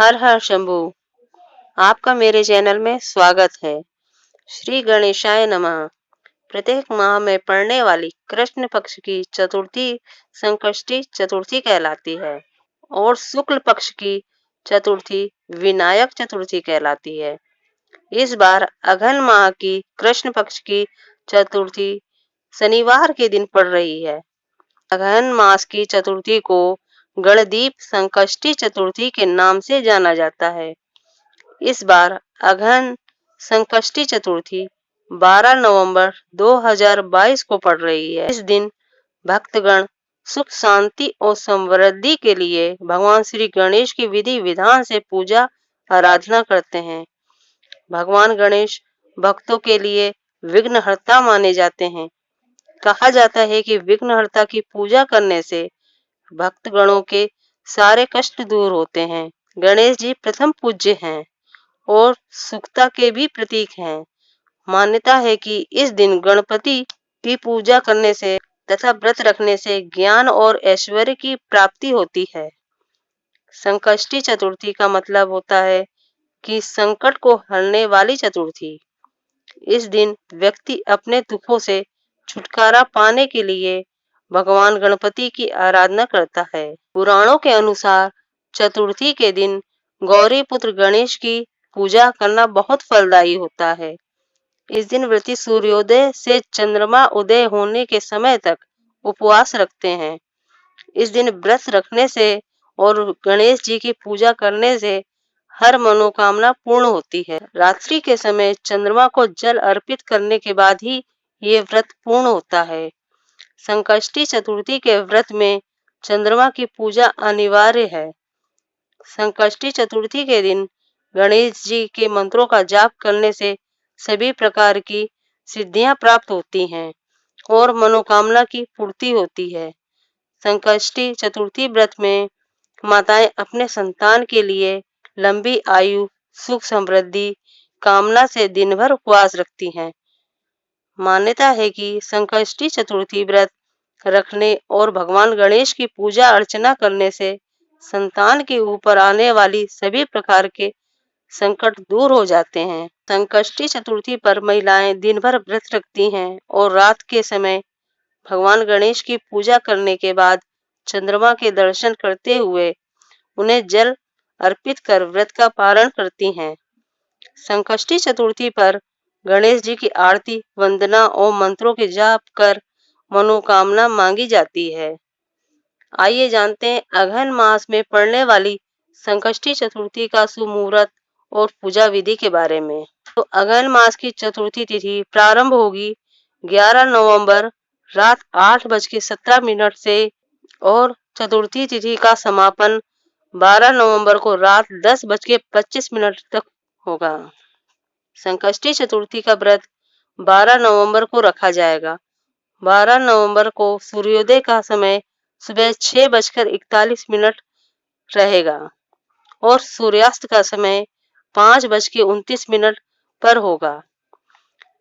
हर हर शंभू। आपका मेरे चैनल में स्वागत है। श्री गणेशाय नमः। प्रत्येक माह में पड़ने वाली कृष्ण पक्ष की चतुर्थी संकष्टी चतुर्थी कहलाती है और शुक्ल पक्ष की चतुर्थी विनायक चतुर्थी कहलाती है। इस बार अघन माह की कृष्ण पक्ष की चतुर्थी शनिवार के दिन पड़ रही है। अघन मास की चतुर्थी को गणदीप संकष्टी चतुर्थी के नाम से जाना जाता है। इस बार अघन संकष्टी चतुर्थी 12 नवंबर 2022 को पड़ रही है। इस दिन भक्तगण सुख शांति और समृद्धि के लिए भगवान श्री गणेश की विधि विधान से पूजा आराधना करते हैं। भगवान गणेश भक्तों के लिए विघ्नहर्ता माने जाते हैं। कहा जाता है कि विघ्नहर्ता की पूजा करने से भक्तगणों के सारे कष्ट दूर होते हैं। गणेश जी प्रथम पूज्य हैं और सुखता के भी प्रतीक हैं। मान्यता है कि इस दिन गणपति की पूजा करने से तथा व्रत रखने से ज्ञान और ऐश्वर्य की प्राप्ति होती है। संकष्टी चतुर्थी का मतलब होता है कि संकट को हरने वाली चतुर्थी। इस दिन व्यक्ति अपने दुखों से छुटकारा पाने के लिए भगवान गणपति की आराधना करता है। पुराणों के अनुसार चतुर्थी के दिन गौरी पुत्र गणेश की पूजा करना बहुत फलदायी होता है। इस दिन व्रती सूर्योदय से चंद्रमा उदय होने के समय तक उपवास रखते हैं। इस दिन व्रत रखने से और गणेश जी की पूजा करने से हर मनोकामना पूर्ण होती है। रात्रि के समय चंद्रमा को जल अर्पित करने के बाद ही ये व्रत पूर्ण होता है। संकष्टी चतुर्थी के व्रत में चंद्रमा की पूजा अनिवार्य है। संकष्टी चतुर्थी के दिन गणेश जी के मंत्रों का जाप करने से सभी प्रकार की सिद्धियां प्राप्त होती हैं और मनोकामना की पूर्ति होती है। संकष्टी चतुर्थी व्रत में माताएं अपने संतान के लिए लंबी आयु, सुख समृद्धि कामना से दिन भर उपवास रखती हैं। मान्यता है कि संकष्टी चतुर्थी व्रत रखने और भगवान गणेश की पूजा अर्चना करने से संतान के ऊपर आने वाली सभी प्रकार के संकट दूर हो जाते हैं। संकष्टी चतुर्थी पर महिलाएं दिन भर व्रत रखती हैं और रात के समय भगवान गणेश की पूजा करने के बाद चंद्रमा के दर्शन करते हुए उन्हें जल अर्पित कर व्रत का पारण करती हैं। संकष्टी चतुर्थी पर गणेश जी की आरती, वंदना और मंत्रों के जाप कर मनोकामना मांगी जाती है। आइए जानते हैं अघन मास में पड़ने वाली संकष्टी चतुर्थी का शुभ मुहूर्त और पूजा विधि के बारे में। तो अघन मास की चतुर्थी तिथि प्रारंभ होगी 11 नवंबर रात 8:17 से और चतुर्थी तिथि का समापन 12 नवंबर को रात 10:25 तक होगा। संकष्टी चतुर्थी का व्रत 12 नवंबर को रखा जाएगा। 12 नवंबर को सूर्योदय का समय सुबह 6:41 रहेगा और सूर्यास्त का समय 5:29 पर होगा।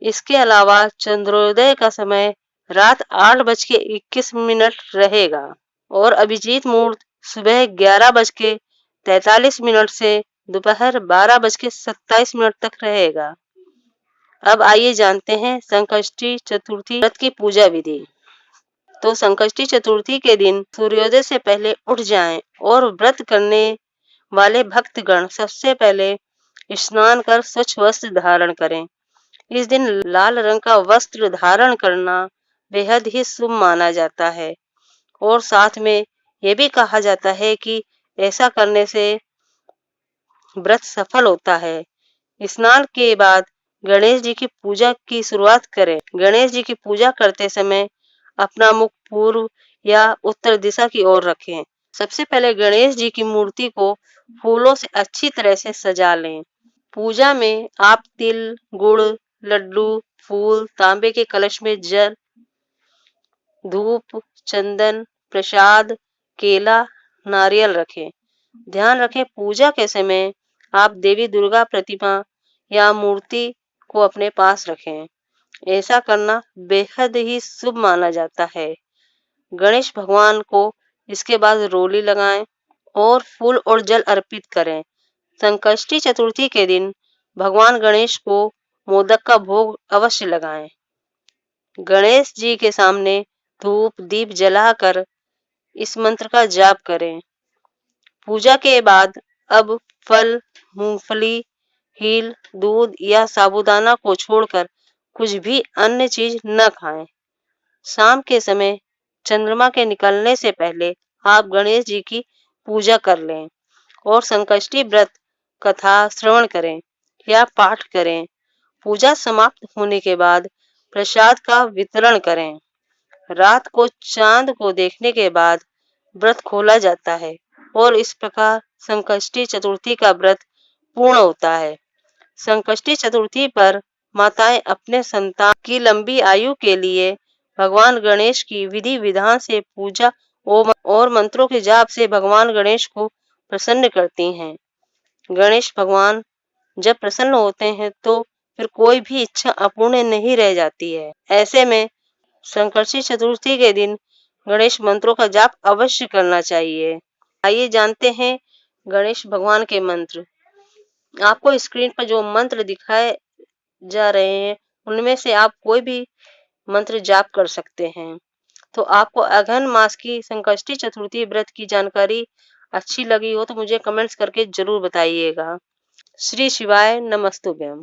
इसके अलावा चंद्रोदय का समय रात 8:21 रहेगा और अभिजीत मुहूर्त सुबह 11:43 से दोपहर 12:27 तक रहेगा। अब आइए जानते हैं संकष्टी चतुर्थी व्रत की पूजा विधि। तो संकष्टी चतुर्थी के दिन सूर्योदय से पहले उठ जाएं और व्रत करने वाले भक्तगण सबसे पहले स्नान कर स्वच्छ वस्त्र धारण करें। इस दिन लाल रंग का वस्त्र धारण करना बेहद ही शुभ माना जाता है और साथ में यह भी कहा जाता है कि ऐसा करने से व्रत सफल होता है। स्नान के बाद गणेश जी की पूजा की शुरुआत करें। गणेश जी की पूजा करते समय अपना मुख पूर्व या उत्तर दिशा की ओर रखें। सबसे पहले गणेश जी की मूर्ति को फूलों से अच्छी तरह से सजा लें। पूजा में आप तिल, गुड़, लड्डू, फूल, तांबे के कलश में जल, धूप, चंदन, प्रसाद, केला, नारियल रखें। ध्यान रखें पूजा के समय आप देवी दुर्गा प्रतिमा या मूर्ति को अपने पास रखें। ऐसा करना बेहद ही शुभ माना जाता है। गणेश भगवान को इसके बाद रोली लगाएं और फूल और जल अर्पित करें। संकष्टी चतुर्थी के दिन भगवान गणेश को मोदक का भोग अवश्य लगाएं। गणेश जी के सामने धूप दीप जलाकर इस मंत्र का जाप करें। पूजा के बाद अब फल, मूंगफली, हील, दूध या साबूदाना को छोड़कर कुछ भी अन्य चीज न खाएं। शाम के समय चंद्रमा के निकलने से पहले आप गणेश जी की पूजा कर लें और संकष्टी व्रत कथा श्रवण करें या पाठ करें। पूजा समाप्त होने के बाद प्रसाद का वितरण करें। रात को चांद को देखने के बाद व्रत खोला जाता है और इस प्रकार संकष्टी चतुर्थी का व्रत पूर्ण होता है। संकष्टी चतुर्थी पर माताएं अपने संतान की लंबी आयु के लिए भगवान गणेश की विधि विधान से पूजा और मंत्रों के जाप से भगवान गणेश को प्रसन्न करती हैं। गणेश भगवान जब प्रसन्न होते हैं तो फिर कोई भी इच्छा अपूर्ण नहीं रह जाती है। ऐसे में संकष्टी चतुर्थी के दिन गणेश मंत्रों का जाप अवश्य करना चाहिए। आइए जानते हैं गणेश भगवान के मंत्र। आपको स्क्रीन पर जो मंत्र दिखाए जा रहे हैं उनमें से आप कोई भी मंत्र जाप कर सकते हैं। तो आपको अघन मास की संकष्टी चतुर्थी व्रत की जानकारी अच्छी लगी हो तो मुझे कमेंट्स करके जरूर बताइएगा। श्री शिवाय नमस्तुभ्यम।